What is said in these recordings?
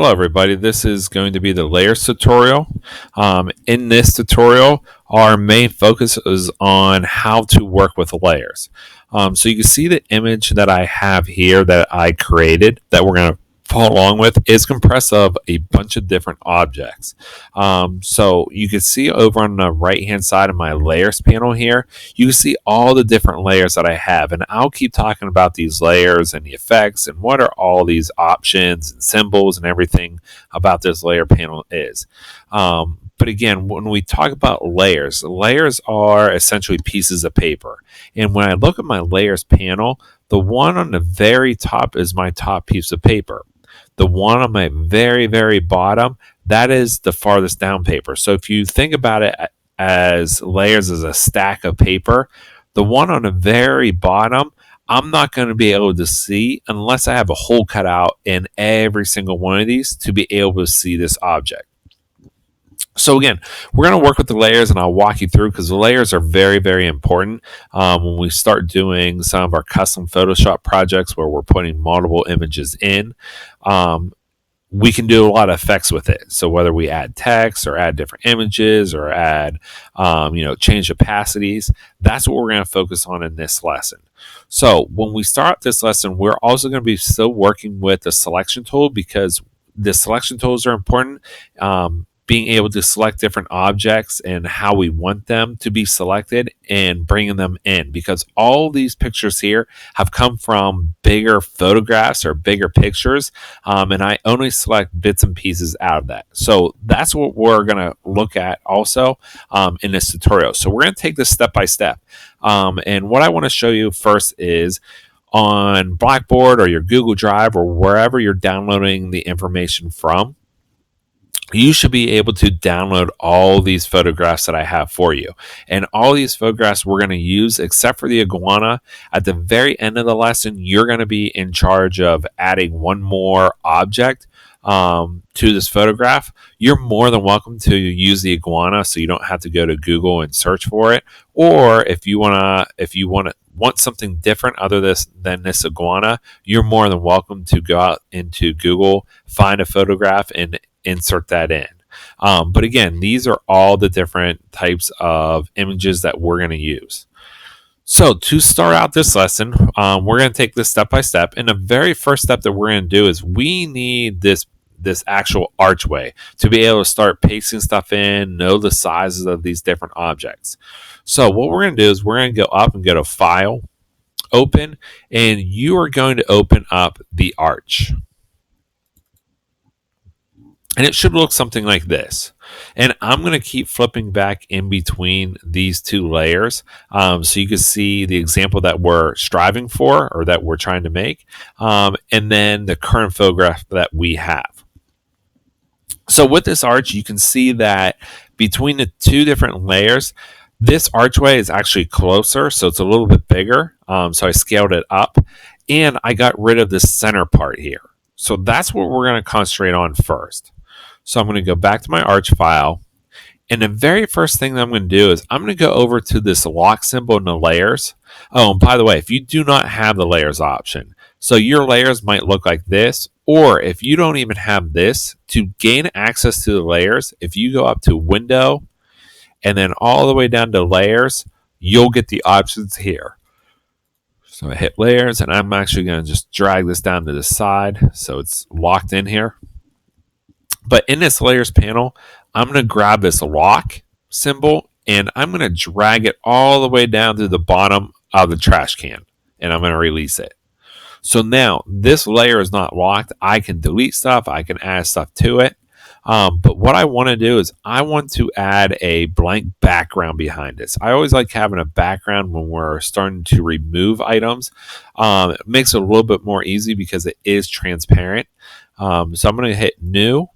Hello everybody, this is going to be the layers tutorial. In this tutorial, our main focus is on how to work with layers. So you can see the image that I have here that I created that we're going to follow along with is compressed of a bunch of different objects. So you can see over on the right hand side of my layers panel here, you can see all the different layers that I have, and I'll keep talking about these layers and the effects and what are all these options and symbols and everything about this layer panel is. But again, when we talk about layers are essentially pieces of paper. And when I look at my layers panel, the one on the very top is my top piece of paper. The one on my very, very bottom, that is the farthest down paper. So if you think about it as layers as a stack of paper, the one on the very bottom, I'm not going to be able to see unless I have a hole cut out in every single one of these to be able to see this object. So again, we're going to work with the layers, and I'll walk you through because the layers are very, very important when we start doing some of our custom Photoshop projects where we're putting multiple images in. We can do a lot of effects with it. So whether we add text or add different images or add, change opacities, that's what we're going to focus on in this lesson. So when we start this lesson, we're also going to be still working with the selection tool because the selection tools are important. Being able to select different objects and how we want them to be selected and bringing them in, because all these pictures here have come from bigger photographs or bigger pictures, and I only select bits and pieces out of that. So that's what we're going to look at also in this tutorial. So we're going to take this step by step, and what I want to show you first is on Blackboard or your Google Drive or wherever you're downloading the information from, you should be able to download all these photographs that I have for you. And all these photographs we're going to use, except for the iguana. At the very end of the lesson, you're going to be in charge of adding one more object to this photograph. You're more than welcome to use the iguana, so you don't have to go to Google and search for it. Or if you want something different other than this iguana, you're more than welcome to go out into Google, find a photograph, and insert that in. But again, these are all the different types of images that we're going to use. So to start out this lesson, we're going to take this step by step. And the very first step that we're going to do is we need this actual archway to be able to start pasting stuff in, know the sizes of these different objects. So what we're going to do is we're going to go up and go to File, Open, and you are going to open up the arch. And it should look something like this. And I'm going to keep flipping back in between these two layers so you can see the example that we're striving for or that we're trying to make, and then the current photograph that we have. So with this arch, you can see that between the two different layers, this archway is actually closer, so it's a little bit bigger. So I scaled it up, and I got rid of the center part here. So that's what we're going to concentrate on first. So I'm going to go back to my arch file. And the very first thing that I'm going to do is I'm going to go over to this lock symbol in the layers. Oh, and by the way, if you do not have the layers option, so your layers might look like this, or if you don't even have this, to gain access to the layers, if you go up to Window and then all the way down to Layers, you'll get the options here. So I hit Layers, and I'm actually going to just drag this down to the side so it's locked in here. But in this layers panel, I'm going to grab this lock symbol and I'm going to drag it all the way down to the bottom of the trash can, and I'm going to release it. So now this layer is not locked. I can delete stuff. I can add stuff to it. But what I want to do is I want to add a blank background behind this. I always like having a background when we're starting to remove items. It makes it a little bit more easy because it is transparent. So I'm going to hit New.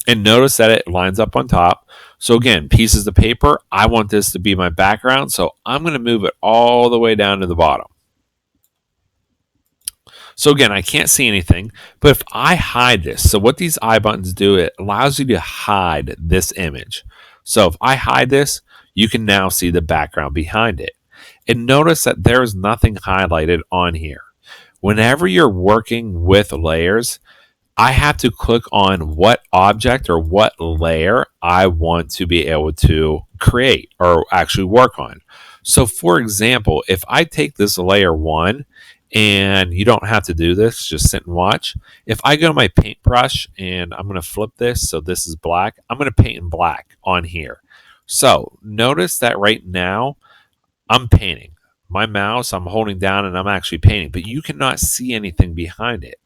And notice that it lines up on top. So again, pieces of paper, I want this to be my background. So I'm going to move it all the way down to the bottom. So again, I can't see anything. But if I hide this, so what these I buttons do, it allows you to hide this image. So if I hide this, you can now see the background behind it. And notice that there is nothing highlighted on here. Whenever you're working with layers, I have to click on what object or what layer I want to be able to create or actually work on. So, for example, if I take this layer one, and you don't have to do this, just sit and watch. If I go to my paintbrush and I'm going to flip this so this is black, I'm going to paint in black on here. So, notice that right now I'm painting. My mouse, I'm holding down and I'm actually painting, but you cannot see anything behind it.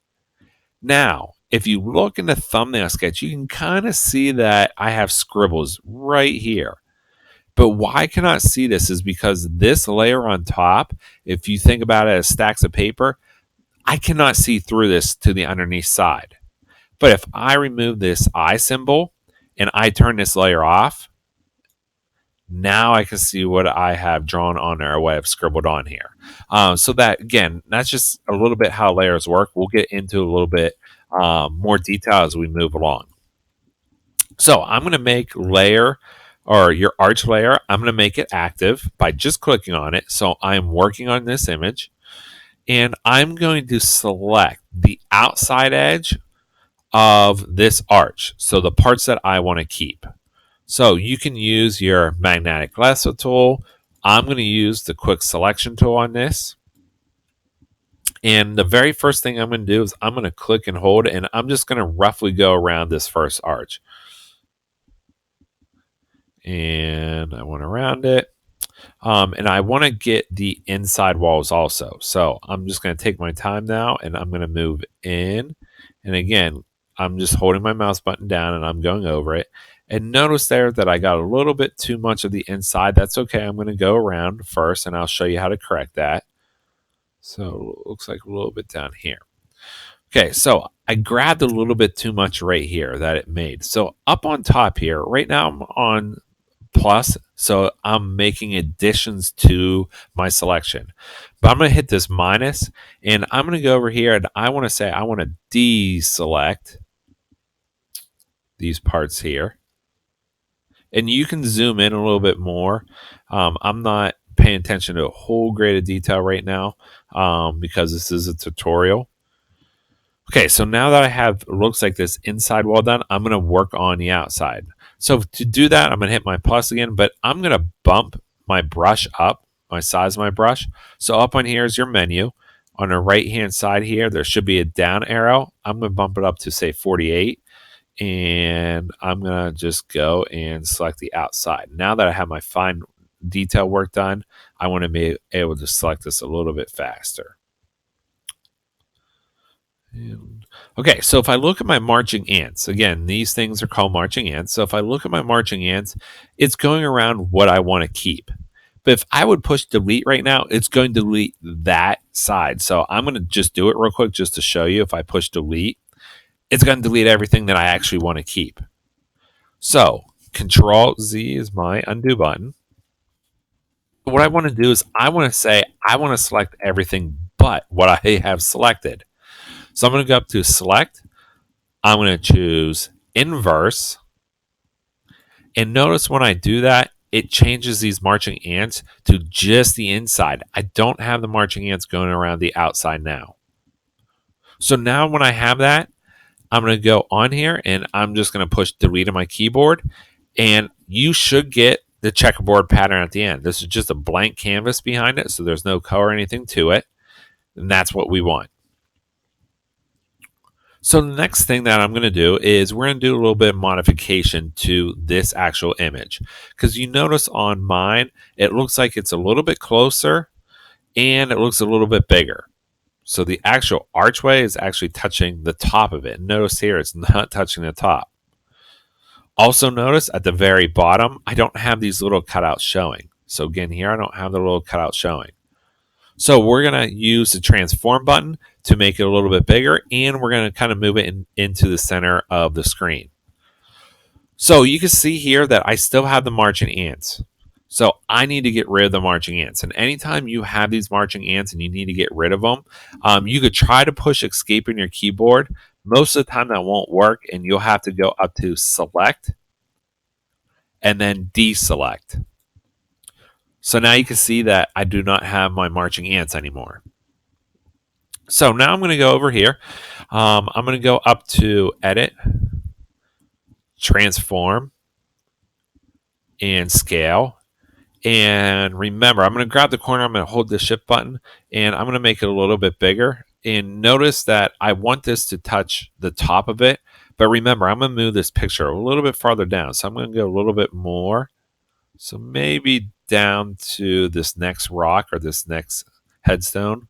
Now, if you look in the thumbnail sketch, you can kind of see that I have scribbles right here. But why I cannot see this is because this layer on top, if you think about it as stacks of paper, I cannot see through this to the underneath side. But if I remove this eye symbol and I turn this layer off, now I can see what I have drawn on there, or what I've scribbled on here. So that, again, that's just a little bit how layers work. We'll get into a little bit more detail as we move along. So I'm going to make layer, or your arch layer, I'm going to make it active by just clicking on it. So I'm working on this image, and I'm going to select the outside edge of this arch. So the parts that I want to keep. So you can use your magnetic lasso tool. I'm going to use the quick selection tool on this. And the very first thing I'm going to do is I'm going to click and hold, and I'm just going to roughly go around this first arch. And I went around it. And I want to get the inside walls also. So I'm just going to take my time now, and I'm going to move in. And again, I'm just holding my mouse button down and I'm going over it. And notice there that I got a little bit too much of the inside. That's okay. I'm going to go around first and I'll show you how to correct that. So it looks like a little bit down here. Okay, so I grabbed a little bit too much right here that it made. So up on top here, right now I'm on plus, so I'm making additions to my selection. But I'm going to hit this minus, and I'm going to go over here, and I want to say I want to deselect these parts here. And you can zoom in a little bit more. I'm not paying attention to a whole great of detail right now because this is a tutorial. Okay, so now that I have, it looks like this inside wall done, I'm going to work on the outside. So to do that, I'm going to hit my plus again, but I'm going to bump my brush up, my size of my brush. So up on here is your menu. On the right-hand side here, there should be a down arrow. I'm going to bump it up to, say, 48. And I'm going to just go and select the outside. Now that I have my fine detail work done, I want to be able to select this a little bit faster. Okay, so if I look at my marching ants, again, these things are called marching ants. So if I look at my marching ants, it's going around what I want to keep. But if I would push delete right now, it's going to delete that side. So I'm going to just do it real quick just to show you. If I push delete, it's going to delete everything that I actually want to keep. So Control Z is my undo button. What I want to do is I want to say I want to select everything but what I have selected. So I'm going to go up to select. I'm going to choose inverse. And notice when I do that, it changes these marching ants to just the inside. I don't have the marching ants going around the outside now. So now when I have that, I'm going to go on here and I'm just going to push delete on my keyboard. And you should get the checkerboard pattern at the end. This is just a blank canvas behind it, so there's no color or anything to it. And that's what we want. So the next thing that I'm going to do is we're going to do a little bit of modification to this actual image. Because you notice on mine, it looks like it's a little bit closer and it looks a little bit bigger. So the actual archway is actually touching the top of it. Notice here it's not touching the top. Also notice at the very bottom, I don't have these little cutouts showing. So again, here I don't have the little cutouts showing. So we're going to use the transform button to make it a little bit bigger, and we're going to kind of move it into the center of the screen. So you can see here that I still have the marching ants. So I need to get rid of the marching ants. And anytime you have these marching ants and you need to get rid of them, you could try to push escape in your keyboard. Most of the time that won't work, and you'll have to go up to select and then deselect. So now you can see that I do not have my marching ants anymore. So now I'm going to go over here. I'm going to go up to Edit, Transform, and Scale. And remember, I'm going to grab the corner, I'm going to hold the Shift button, and I'm going to make it a little bit bigger. And notice that I want this to touch the top of it. But remember, I'm going to move this picture a little bit farther down. So I'm going to go a little bit more. So maybe down to this next rock or this next headstone.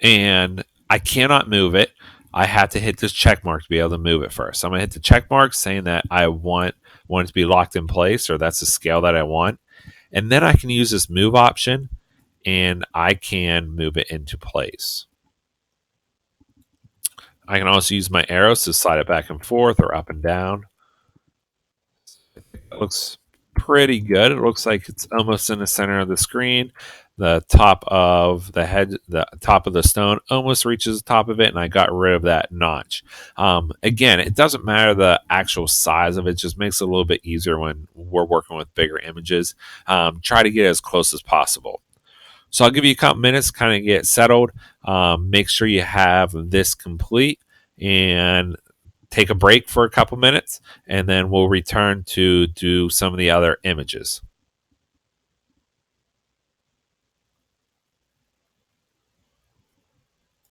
And I cannot move it. I have to hit this check mark to be able to move it first. So I'm going to hit the check mark saying that I want it to be locked in place, or that's the scale that I want. And then I can use this move option and I can move it into place. I can also use my arrows to slide it back and forth or up and down. It looks pretty good. It looks like it's almost in the center of the screen. The top of the top of the stone almost reaches the top of it, and I got rid of that notch. Again, it doesn't matter the actual size of it; just makes it a little bit easier when we're working with bigger images. Try to get as close as possible. So I'll give you a couple minutes, kind of get settled. Make sure you have this complete, and take a break for a couple minutes, and then we'll return to do some of the other images.